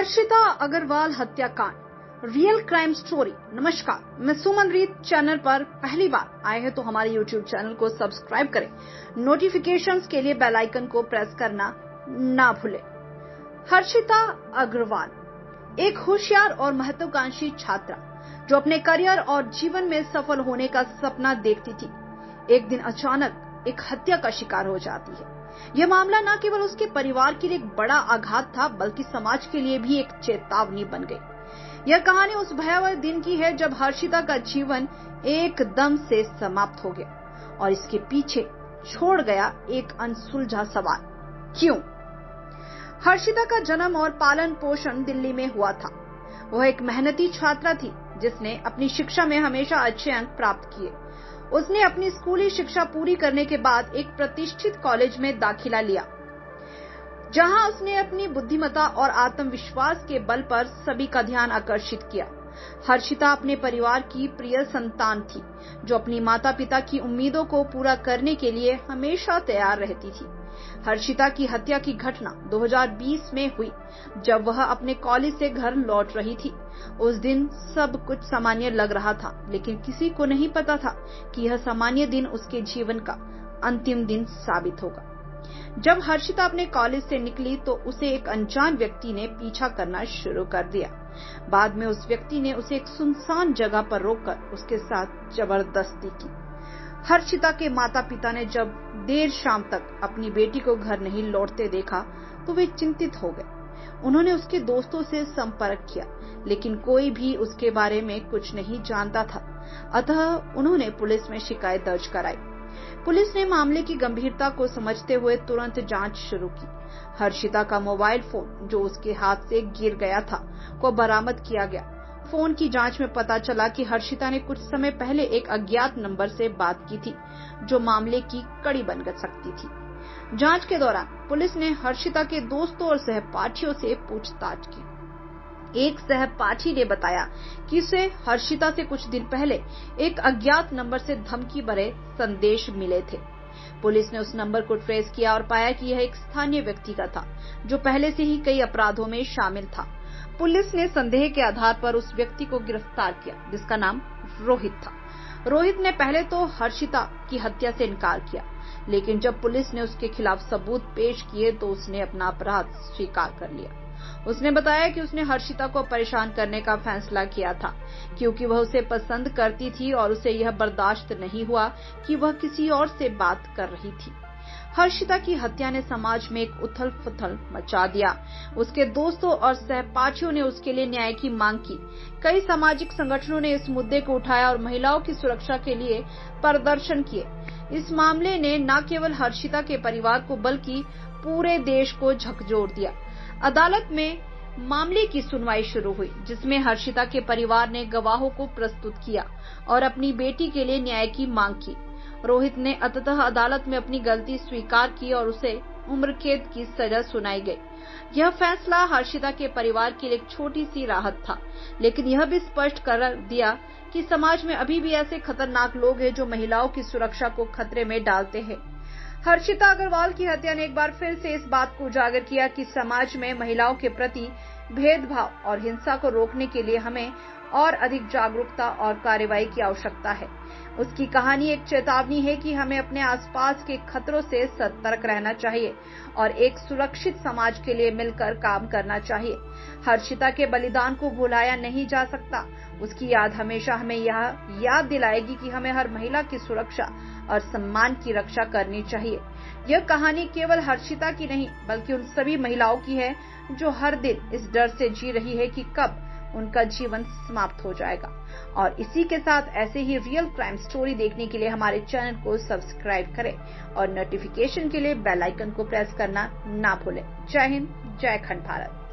हर्षिता अग्रवाल हत्याकांड real crime story. नमस्कार, मैं सुमन रीत चैनल पर पहली बार आए हैं तो हमारे यूट्यूब चैनल को सब्सक्राइब करें, नोटिफिकेशंस के लिए बेल आइकन को प्रेस करना ना भूलें। हर्षिता अग्रवाल एक होशियार और महत्वाकांक्षी छात्रा जो अपने करियर और जीवन में सफल होने का सपना देखती थी, एक दिन अचानक एक हत्या का शिकार हो जाती है। यह मामला न केवल उसके परिवार के लिए एक बड़ा आघात था, बल्कि समाज के लिए भी एक चेतावनी बन गई। यह कहानी उस भयावह दिन की है जब हर्षिता का जीवन एकदम से समाप्त हो गया और इसके पीछे छोड़ गया एक अनसुलझा सवाल, क्यों? हर्षिता का जन्म और पालन पोषण दिल्ली में हुआ था। वह एक मेहनती छात्रा थी जिसने अपनी शिक्षा में हमेशा अच्छे अंक प्राप्त किए। उसने अपनी स्कूली शिक्षा पूरी करने के बाद एक प्रतिष्ठित कॉलेज में दाखिला लिया, जहां उसने अपनी बुद्धिमत्ता और आत्मविश्वास के बल पर सभी का ध्यान आकर्षित किया। हर्षिता अपने परिवार की प्रिय संतान थी, जो अपनी माता पिता की उम्मीदों को पूरा करने के लिए हमेशा तैयार रहती थी। हर्षिता की हत्या की घटना 2020 में हुई, जब वह अपने कॉलेज से घर लौट रही थी। उस दिन सब कुछ सामान्य लग रहा था, लेकिन किसी को नहीं पता था कि यह सामान्य दिन उसके जीवन का अंतिम दिन साबित होगा। जब हर्षिता अपने कॉलेज से निकली तो उसे एक अनजान व्यक्ति ने पीछा करना शुरू कर दिया। बाद में उस व्यक्ति ने उसे एक सुनसान जगह पर रोककर उसके साथ जबरदस्ती की। हर्षिता के माता पिता ने जब देर शाम तक अपनी बेटी को घर नहीं लौटते देखा तो वे चिंतित हो गए। उन्होंने उसके दोस्तों से संपर्क किया, लेकिन कोई भी उसके बारे में कुछ नहीं जानता था। अतः उन्होंने पुलिस में शिकायत दर्ज कराई। पुलिस ने मामले की गंभीरता को समझते हुए तुरंत जांच शुरू की। हर्षिता का मोबाइल फोन, जो उसके हाथ से गिर गया था, को बरामद किया गया। फोन की जांच में पता चला कि हर्षिता ने कुछ समय पहले एक अज्ञात नंबर से बात की थी, जो मामले की कड़ी बन सकती थी। जांच के दौरान पुलिस ने हर्षिता के दोस्तों और सहपाठियों से पूछताछ की। एक सहपाठी ने बताया कि उसे हर्षिता से कुछ दिन पहले एक अज्ञात नंबर से धमकी भरे संदेश मिले थे। पुलिस ने उस नंबर को ट्रेस किया और पाया कि यह एक स्थानीय व्यक्ति का था, जो पहले से ही कई अपराधों में शामिल था। पुलिस ने संदेह के आधार पर उस व्यक्ति को गिरफ्तार किया, जिसका नाम रोहित था। रोहित ने पहले तो हर्षिता की हत्या से इनकार किया, लेकिन जब पुलिस ने उसके खिलाफ सबूत पेश किए तो उसने अपना अपराध स्वीकार कर लिया। उसने बताया कि उसने हर्षिता को परेशान करने का फैसला किया था, क्योंकि वह उसे पसंद करती थी और उसे यह बर्दाश्त नहीं हुआ कि वह किसी और से बात कर रही थी। हर्षिता की हत्या ने समाज में एक उथल पुथल मचा दिया। उसके दोस्तों और सहपाठियों ने उसके लिए न्याय की मांग की। कई सामाजिक संगठनों ने इस मुद्दे को उठाया और महिलाओं की सुरक्षा के लिए प्रदर्शन किए। इस मामले ने न केवल हर्षिता के परिवार को बल्कि पूरे देश को झकझोर दिया। अदालत में मामले की सुनवाई शुरू हुई, जिसमें हर्षिता के परिवार ने गवाहों को प्रस्तुत किया और अपनी बेटी के लिए न्याय की मांग की। रोहित ने अंततः अदालत में अपनी गलती स्वीकार की और उसे उम्र कैद की सजा सुनाई गई। यह फैसला हर्षिता के परिवार के लिए एक छोटी सी राहत था, लेकिन यह भी स्पष्ट कर दिया कि समाज में अभी भी ऐसे खतरनाक लोग हैं जो महिलाओं की सुरक्षा को खतरे में डालते हैं। हर्षिता अग्रवाल की हत्या ने एक बार फिर से इस बात को उजागर किया कि समाज में महिलाओं के प्रति भेदभाव और हिंसा को रोकने के लिए हमें और अधिक जागरूकता और कार्रवाई की आवश्यकता है। उसकी कहानी एक चेतावनी है कि हमें अपने आसपास के खतरों से सतर्क रहना चाहिए और एक सुरक्षित समाज के लिए मिलकर काम करना चाहिए। हर्षिता के बलिदान को भुलाया नहीं जा सकता। उसकी याद हमेशा हमें यह याद दिलाएगी कि हमें हर महिला की सुरक्षा और सम्मान की रक्षा करनी चाहिए। यह कहानी केवल हर्षिता की नहीं, बल्कि उन सभी महिलाओं की है जो हर दिन इस डर से जी रही है कि कब उनका जीवन समाप्त हो जाएगा। और इसी के साथ ऐसे ही रियल क्राइम स्टोरी देखने के लिए हमारे चैनल को सब्सक्राइब करें और नोटिफिकेशन के लिए बेल आइकन को प्रेस करना ना भूलें। जय हिंद, जय खंड भारत।